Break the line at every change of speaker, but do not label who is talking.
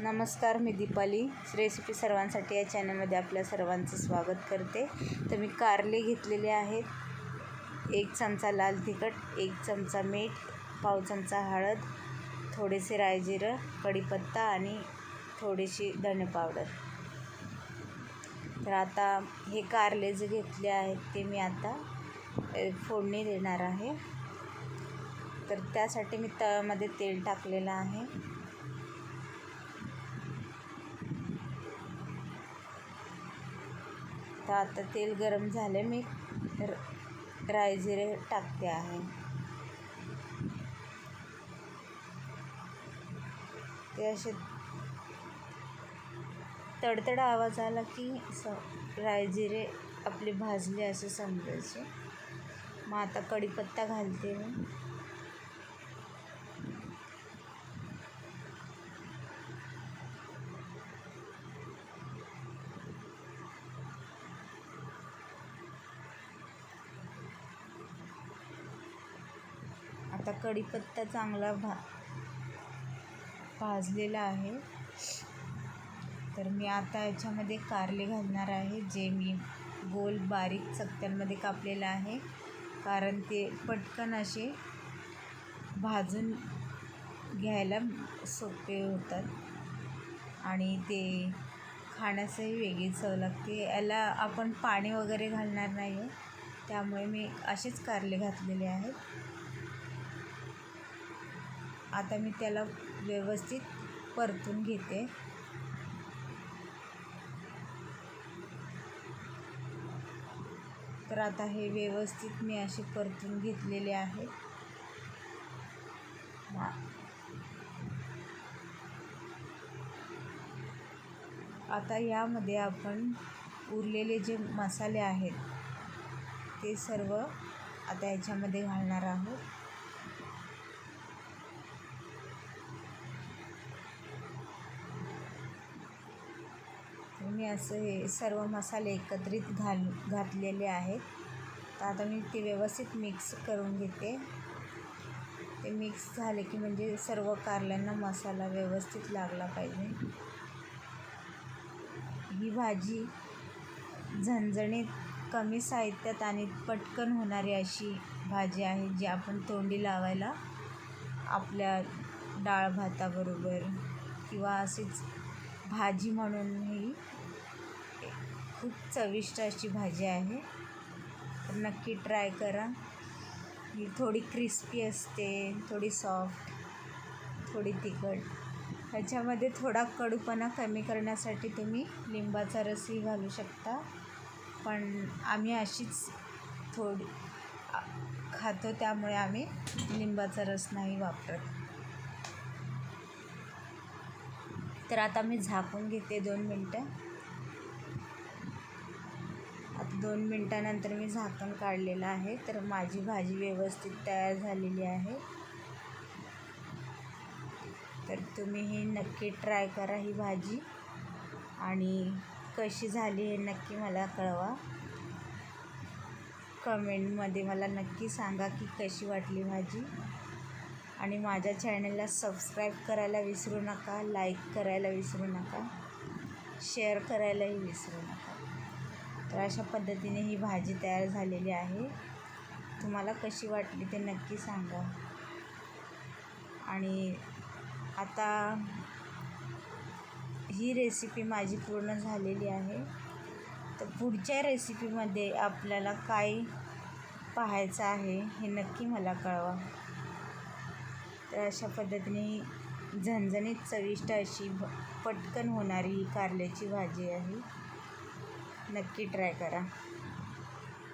नमस्कार, मी दीपाली रेसिपी सर्वांसाठी या चॅनलमध्ये आपल्या सर्वांचं स्वागत करते. तर मी कारले घेतलेले आहेत. 1 चमचा लाल तिखट, 1 चमचा मीठ, पाव चमचा हळद, थोडेसे राई जिरं, कढीपत्ता आणि थोडीशी धणे पावडर. तर आता हे कारले जे घेतले आहेत ते मी आता फोडणी देणार आहे. तर त्यासाठी मी तव्यामध्ये तेल टाकलेलं आहे. तर आता तेल गरम झाले, मी राई जिरे टाकते आहे. ते असे तडतड आवाज आला की राई जिरे आपले भाजले असे समजायचे. मग आता कढीपत्ता घालते मी. आता कढीपत्ता चांगला भाजलेला आहे. तर मी आता याच्यामध्ये कारले घालणार आहे, जे मी गोल बारीक चकत्यांमध्ये कापलेलं आहे. कारण ते पटकन असे भाजून घ्यायला सोपे होतात आणि ते खाण्यासही वेगळी चव लागते. याला आपण पाणी वगैरे घालणार नाही आहे, त्यामुळे मी असेच कारले घातलेले आहेत. आता मी त्याला व्यवस्थित परतून घेते. तर आता हे व्यवस्थित मी असे परतून घेतलेले आहे. आता यामध्ये आपण उरलेले जे मसाले आहेत ते सर्व आता याच्यामध्ये घालणार आहोत. मी असं हे सर्व मसाले एकत्रित घातलेले आहेत. तर आता मी ते व्यवस्थित मिक्स करून घेते. ते मिक्स झाले की म्हणजे सर्व कारल्यांना मसाला व्यवस्थित लागला पाहिजे. ही भाजी झणझणीत, कमी साहित्यात आणि पटकन होणारी अशी भाजी आहे, जी आपण तोंडी लावायला आपल्या डाळ भाताबरोबर किंवा अशीच भाजी म्हणूनही खूप चविष्ट अशी भाजी आहे. तर नक्की ट्राय करा. ही थोडी क्रिस्पी असते, थोडी सॉफ्ट, थोडी तिखट. ह्याच्यामध्ये थोडा कडूपणा कमी करण्यासाठी तुम्ही लिंबाचा रसही घालू शकता, पण आम्ही अशीच थोडी खातो, त्यामुळे आम्ही लिंबाचा रस नाही वापरत. तर आता मी झाकून घेते 2 मिनटं. आता 2 मिनटानंतर मी झाकण काढलेलं आहे. तर माझी भाजी व्यवस्थित तयार झालेली आहे. तर तुम्ही ही नक्की ट्राय करा ही भाजी, आणि कशी झाली हे नक्की मला कळवा. कमेंटमध्ये मला नक्की सांगा की कशी वाटली भाजी. आणि माझ्या चॅनलला सबस्क्राईब करायला विसरू नका, लाईक करायला विसरू नका, शेअर करायलाही विसरू नका. तर अशा पद्धतीने ही भाजी तयार झालेली आहे. तुम्हाला कशी वाटली ते नक्की सांगा. आणि आता ही रेसिपी माझी पूर्ण झालेली आहे. तर पुढच्या रेसिपीमध्ये आपल्याला काय पाहायचं आहे हे नक्की मला कळवा. तर अशा पद्धतीने ही झणझणीत चविष्ट अशी पटकन होणारी ही कारल्याची भाजी आहे. नक्की ट्राय करा.